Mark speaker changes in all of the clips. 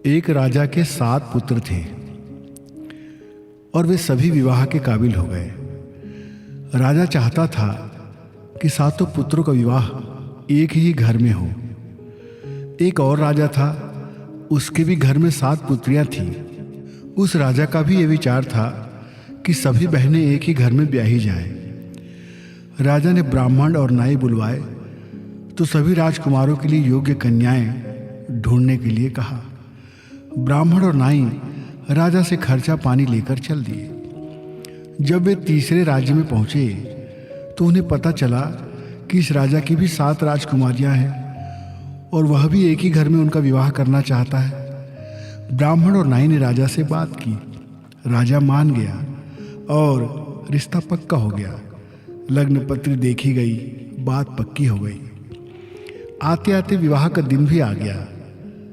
Speaker 1: एक राजा के 7 पुत्र थे और वे सभी विवाह के काबिल हो गए। राजा चाहता था कि 7 पुत्रों का विवाह एक ही घर में हो। एक और राजा था, उसके भी घर में 7 पुत्रियां थीं। उस राजा का भी ये विचार था कि सभी बहनें एक ही घर में ब्याही जाएं। राजा ने ब्राह्मण और नाई बुलवाए तो सभी राजकुमारों के लिए योग्य कन्याएं ढूंढने के लिए कहा। ब्राह्मण और नाई राजा से खर्चा पानी लेकर चल दिए। जब वे तीसरे राज्य में पहुंचे तो उन्हें पता चला कि इस राजा की भी 7 राजकुमारियां हैं और वह भी एक ही घर में उनका विवाह करना चाहता है। ब्राह्मण और नाई ने राजा से बात की। राजा मान गया और रिश्ता पक्का हो गया। लग्न पत्री देखी गई, बात पक्की हो गई। आते आते विवाह का दिन भी आ गया।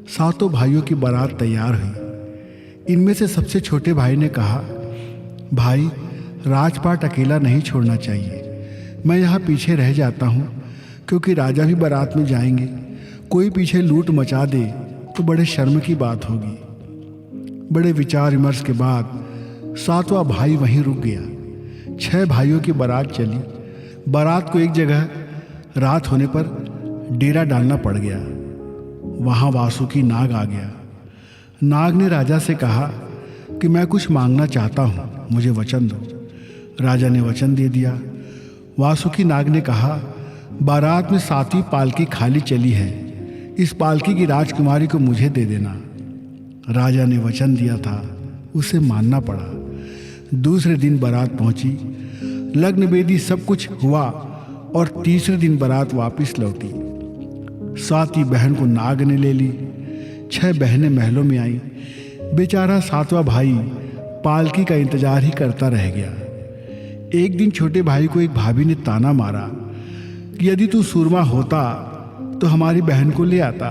Speaker 1: 7 भाइयों की बारात तैयार हुई। इनमें से सबसे छोटे भाई ने कहा, भाई राजपाट अकेला नहीं छोड़ना चाहिए। मैं यहाँ पीछे रह जाता हूँ क्योंकि राजा भी बारात में जाएंगे। कोई पीछे लूट मचा दे तो बड़े शर्म की बात होगी। बड़े विचार विमर्श के बाद 7वां भाई वहीं रुक गया। 6 भाइयों की बारात चली। बारात को एक जगह रात होने पर डेरा डालना पड़ गया। वहाँ वासुकी नाग आ गया। नाग ने राजा से कहा कि मैं कुछ मांगना चाहता हूँ, मुझे वचन दो। राजा ने वचन दे दिया। वासुकी नाग ने कहा, बारात में 7वीं पालकी खाली चली है, इस पालकी की राजकुमारी को मुझे दे देना। राजा ने वचन दिया था, उसे मानना पड़ा। दूसरे दिन बारात पहुंची। लग्न वेदी सब कुछ हुआ और तीसरे दिन बारात वापस लौटी। 7वीं बहन को नाग ने ले ली। 6 बहनें महलों में आईं। बेचारा 7वां भाई पालकी का इंतजार ही करता रह गया। एक दिन छोटे भाई को एक भाभी ने ताना मारा कि यदि तू सूरमा होता तो हमारी बहन को ले आता।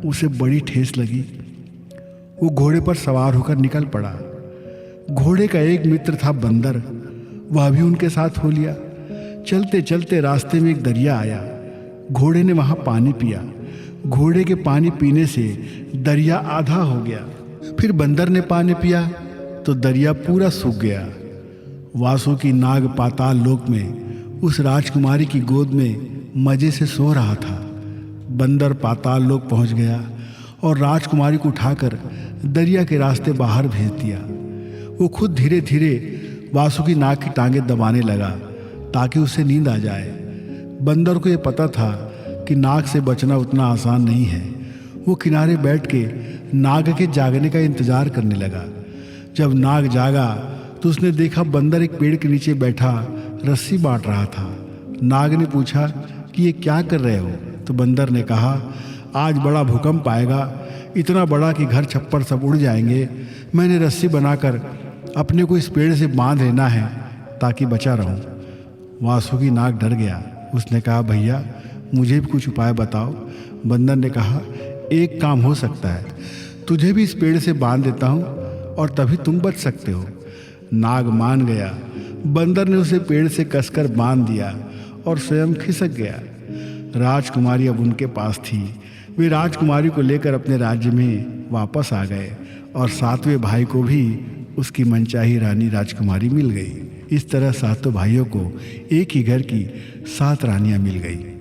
Speaker 1: उसे बड़ी ठेस लगी। वो घोड़े पर सवार होकर निकल पड़ा। घोड़े का एक मित्र था बंदर, वह भी उनके साथ हो लिया। चलते चलते रास्ते में एक दरिया आया। घोड़े ने वहां पानी पिया। घोड़े के पानी पीने से दरिया आधा हो गया। फिर बंदर ने पानी पिया तो दरिया पूरा सूख गया। वासुकी नाग पाताल लोक में उस राजकुमारी की गोद में मजे से सो रहा था। बंदर पाताल लोक पहुंच गया और राजकुमारी को उठाकर दरिया के रास्ते बाहर भेज दिया। वो खुद धीरे धीरे वासुकी नाग की टांगें दबाने लगा ताकि उसे नींद आ जाए। बंदर को यह पता था कि नाग से बचना उतना आसान नहीं है। वो किनारे बैठ के नाग के जागने का इंतजार करने लगा। जब नाग जागा तो उसने देखा बंदर एक पेड़ के नीचे बैठा रस्सी बांट रहा था। नाग ने पूछा कि ये क्या कर रहे हो? तो बंदर ने कहा, आज बड़ा भूकंप आएगा, इतना बड़ा कि घर छप्पर सब उड़ जाएंगे। मैंने रस्सी बनाकर अपने को इस पेड़ से बांध लेना है ताकि बचा रहूं। वासुकी नाग डर गया। उसने कहा, भैया मुझे भी कुछ उपाय बताओ। बंदर ने कहा, एक काम हो सकता है, तुझे भी इस पेड़ से बांध देता हूँ और तभी तुम बच सकते हो। नाग मान गया। बंदर ने उसे पेड़ से कसकर बांध दिया और स्वयं खिसक गया। राजकुमारी अब उनके पास थी। वे राजकुमारी को लेकर अपने राज्य में वापस आ गए और 7वें भाई को भी उसकी मनचाही रानी राजकुमारी मिल गई। इस तरह 7 भाइयों को एक ही घर की 7 रानियां मिल गई।